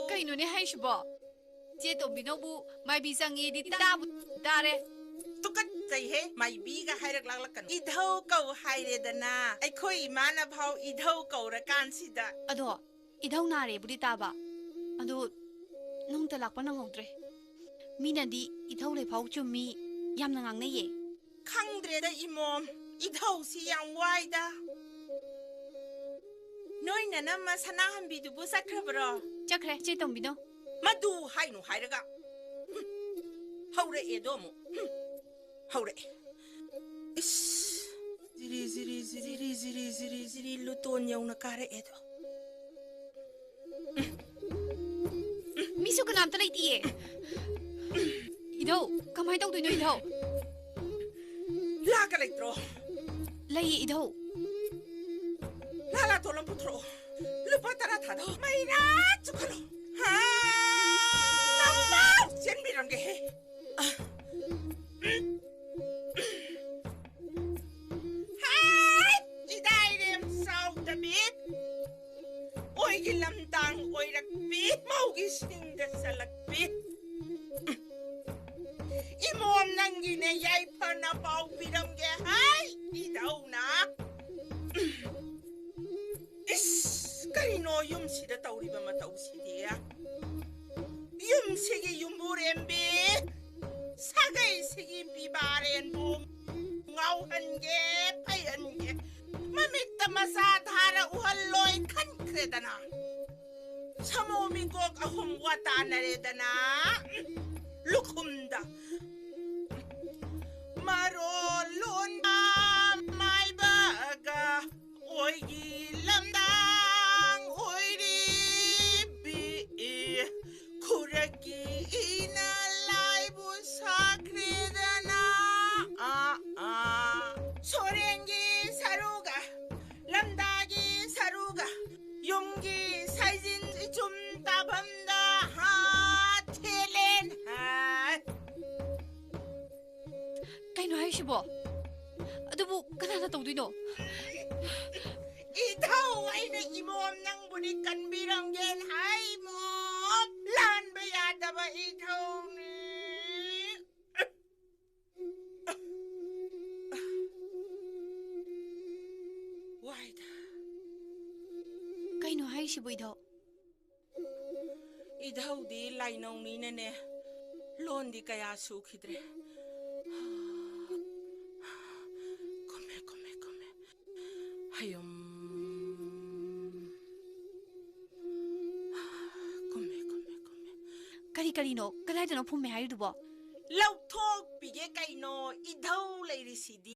ꯀꯩꯅꯣꯅꯦ ꯍꯥꯏꯁꯤꯕꯣ ꯆꯦ ꯇꯣꯝꯕꯤꯅꯧꯕꯨ ꯃꯥꯏꯕꯤ ꯆꯪꯉꯦꯗꯤ ꯇꯥꯕꯨ ꯇꯥꯔꯦ ꯇꯨꯀꯠꯆꯩꯍꯦ ꯃꯥꯏꯕꯤꯒ ꯍꯥꯏꯔꯛꯂꯛꯀꯅꯨ ꯏꯙꯧ ꯀꯧ ꯍꯥꯏꯔꯦꯗꯅ ꯑꯩꯈꯣꯏ ꯏꯃꯥꯅ ꯐꯥꯎ ꯏꯙꯧ ꯀꯧꯔꯀꯥꯟꯁꯤꯗ ꯑꯗꯣ ꯏꯙꯧ ꯅꯥꯔꯦꯕꯨꯗꯤ ꯇꯥꯕ ꯑꯗꯣ ꯅꯨꯡꯇ ꯂꯥꯛꯄ ꯅꯪꯍꯧꯗ꯭ꯔꯦ ꯃꯤꯅꯗꯤ ꯏꯙꯧ ꯂꯩꯐꯥꯎ ꯆꯨꯝꯃꯤ ꯌꯥꯝꯅ ꯉꯥꯡꯅꯩꯌꯦ ꯈꯪꯗ꯭ꯔꯦꯗ ꯏꯃꯣꯝ ꯏꯙꯧꯁꯤ ꯌꯥꯝ ꯋꯥꯏꯗ ꯅꯣꯏ ꯅꯅꯝꯃ ꯁꯅꯥꯍꯟꯕꯤꯗꯨꯕꯨ ꯆꯠꯈ꯭ꯔꯕ꯭ꯔꯣ ꯆꯠꯈ꯭ꯔꯦ ꯆꯦ ꯇꯣꯝꯕꯤꯅꯧ ꯃꯗꯨ ꯍꯥꯏꯅꯨ ꯍꯥꯏꯔꯒ ꯍꯧꯔꯛꯑꯦꯗꯣ ꯑꯃꯨꯛ ꯍꯧꯔꯛꯑꯦ 이씨 지리 루톤 여우나 까레에도 미수 그남자 레이디에 이ധꯧ 그만이 ꯇꯧꯗꯣꯏꯅꯣ 이ധꯧ 라가 레이트로 레이 이ധꯧ 라라 돌람 부트로 루파 따라 타도 마이나 축하로 하 남나 젠비란 게 해. Oy lamtang oy rakpi maugi singda salakpi imom nangine yai pana pau biramge hai idau na is karino yumsida tawriba matawsidiya yumsigi yumburembe sagai sigi bibaren bum ngauhange payange mamitta masa dhara uhalloi khan kredana samomi gok ahum wata naredana lukhumda marolun mai baga oigi lamdang oiri bi kuragi ina laibu sakredana sorengi saruga lamdagi saruga 용기 사진 좀 따밤다 하 텔렌 하 ꯀꯩꯅꯣ ꯍꯥꯏꯁꯤꯕꯣ ꯑꯗꯨꯕꯨ ꯀꯅꯥꯅ ꯇꯧꯗꯣꯏꯅꯣ 이타오 아이네 이모엄 낭분이 간비랑겐 하이모 란바 야다바 이타오니 와이다 ꯀꯩꯅꯣ ꯍꯥꯏꯁꯤꯕꯣ 이ധꯧ 이다우디 라이농니네네 론디 까야 수키드레 꼬메 하염 꼬메 ꯀꯔꯤꯅꯣ ꯀꯗꯥꯏꯗꯅꯣ ꯐꯨꯝꯃꯦ ꯍꯥꯏꯔꯤꯗꯨꯕꯣ ꯂꯧꯊꯣꯛꯄꯤꯒꯦ ꯀꯩꯅꯣ ꯏꯙꯧ ꯂꯩꯔꯤꯁꯤꯗꯤ